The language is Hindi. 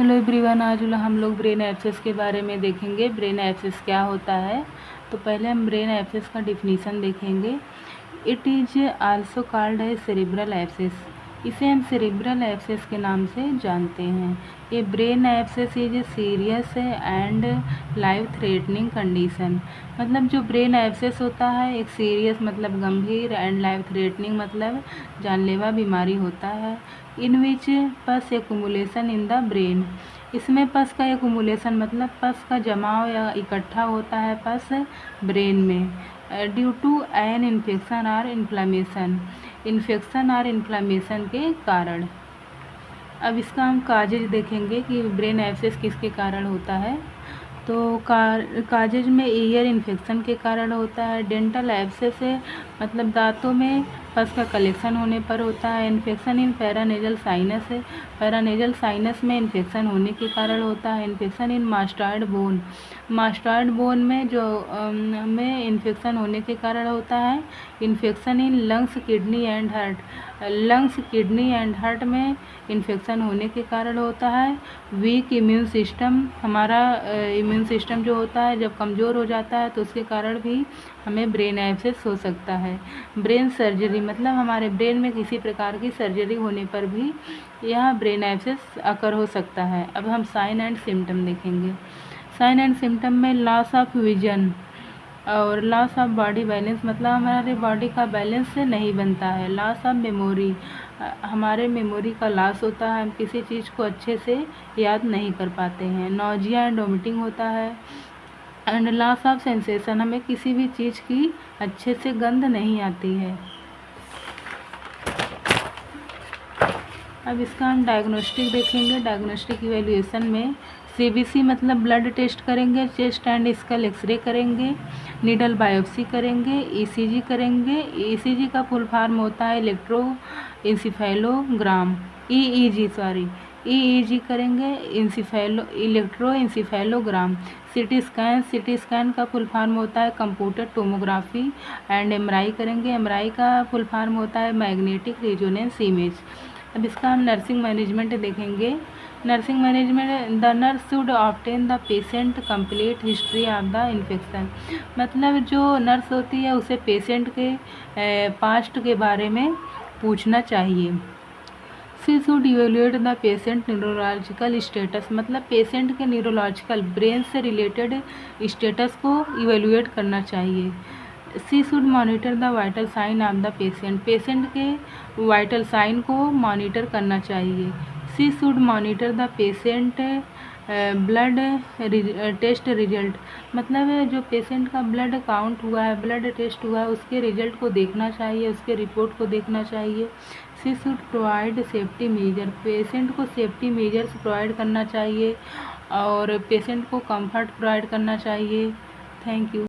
हेलो एवरीवन, आज हम लोग ब्रेन एब्सेस के बारे में देखेंगे। ब्रेन एब्सेस क्या होता है। तो पहले हम ब्रेन एब्सेस का डिफिनीसन देखेंगे। इट इज आल्सो कॉल्ड है सेरिब्रल एब्सेस। इसे हम सेरिब्रल एब्सेस के नाम से जानते हैं। ये brain abscess is serious and life threatening condition. मतलब जो ब्रेन एब्सेस होता है एक सीरियस मतलब गंभीर एंड लाइफ थ्रेटनिंग मतलब जानलेवा बीमारी होता है। इन विच पस एक्यूमुलेशन इन द ब्रेन। इसमें पस का एक्यूमुलेशन मतलब पस का जमाव या इकट्ठा होता है पस ब्रेन में ड्यू टू एन इन्फेक्शन और इन्फेक्शन और इन्फ्लामेशन के कारण। अब इसका हम काजेज देखेंगे कि ब्रेन एब्सेस किसके कारण होता है। तो काजेज में ईयर इन्फेक्शन के कारण होता है। डेंटल एब्सेस मतलब दांतों में पस का कलेक्शन होने पर होता है। इन्फेक्शन इन पैरानेजल साइनस है, पैरानेजल साइनस में इन्फेक्शन होने के कारण होता है। इन्फेक्शन इन मास्टॉइड बोन, मास्टॉइड बोन में जो में इन्फेक्शन होने के कारण होता है। Infection in lungs kidney and heart, lungs kidney and heart में इन्फेक्शन होने के कारण होता है। वीक इम्यून सिस्टम, हमारा इम्यून सिस्टम जो होता है जब कमज़ोर हो जाता है तो उसके कारण भी हमें ब्रेन एब्सेस हो सकता है। ब्रेन सर्जरी मतलब हमारे ब्रेन में किसी प्रकार की सर्जरी होने पर भी यह ब्रेन एब्सेस अकर हो सकता है। अब हम साइन एंड सिम्टम देखेंगे। साइन एंड सिम्टम में लॉस ऑफ विजन और लॉस ऑफ बॉडी बैलेंस मतलब हमारे बॉडी का बैलेंस नहीं बनता है। लॉस ऑफ मेमोरी, हमारे मेमोरी का लॉस होता है, हम किसी चीज़ को अच्छे से याद नहीं कर पाते हैं। नॉजिया एंड वोमिटिंग होता है। एंड लॉस ऑफ सेंसेशन, हमें किसी भी चीज़ की अच्छे से गंध नहीं आती है। अब इसका हम डायग्नोस्टिक देखेंगे। डायग्नोस्टिक इवेल्युएशन में सीबीसी मतलब ब्लड टेस्ट करेंगे, चेस्ट एंड स्कल एक्सरे करेंगे, नीडल बायोप्सी करेंगे, ईसीजी करेंगे। ईसीजी का फुल फॉर्म होता है इलेक्ट्रो इंसिफेलोग्राम, ईईजी करेंगे, इलेक्ट्रो इंसिफेलोग्राम। सिटी स्कैन का फुल फॉर्म होता है कंप्यूटर टोमोग्राफी। एंड एमआरआई करेंगे, एमआरआई का फुल फॉर्म होता है मैग्नेटिक रेजोनेंस इमेज। अब इसका हम नर्सिंग मैनेजमेंट देखेंगे। Nursing management, the nurse should obtain the patient complete history of the infection. मतलब जो नर्स होती है उसे पेशेंट के पास्ट के बारे में पूछना चाहिए। She should evaluate the patient neurological status मतलब पेशेंट के न्यूरोलॉजिकल ब्रेन से रिलेटेड स्टेटस को इवेल्युएट करना चाहिए। She should monitor the vital sign of the patient, patient के वाइटल साइन को मॉनिटर करना चाहिए। She should monitor the patient blood test result मतलब जो पेशेंट का ब्लड काउंट हुआ है, ब्लड टेस्ट हुआ है, उसके रिजल्ट को देखना चाहिए, उसके रिपोर्ट को देखना चाहिए। She should provide safety major, patient को सेफ्टी मेजर्स प्रोवाइड करना चाहिए और पेशेंट को कंफर्ट प्रोवाइड करना चाहिए। Thank you.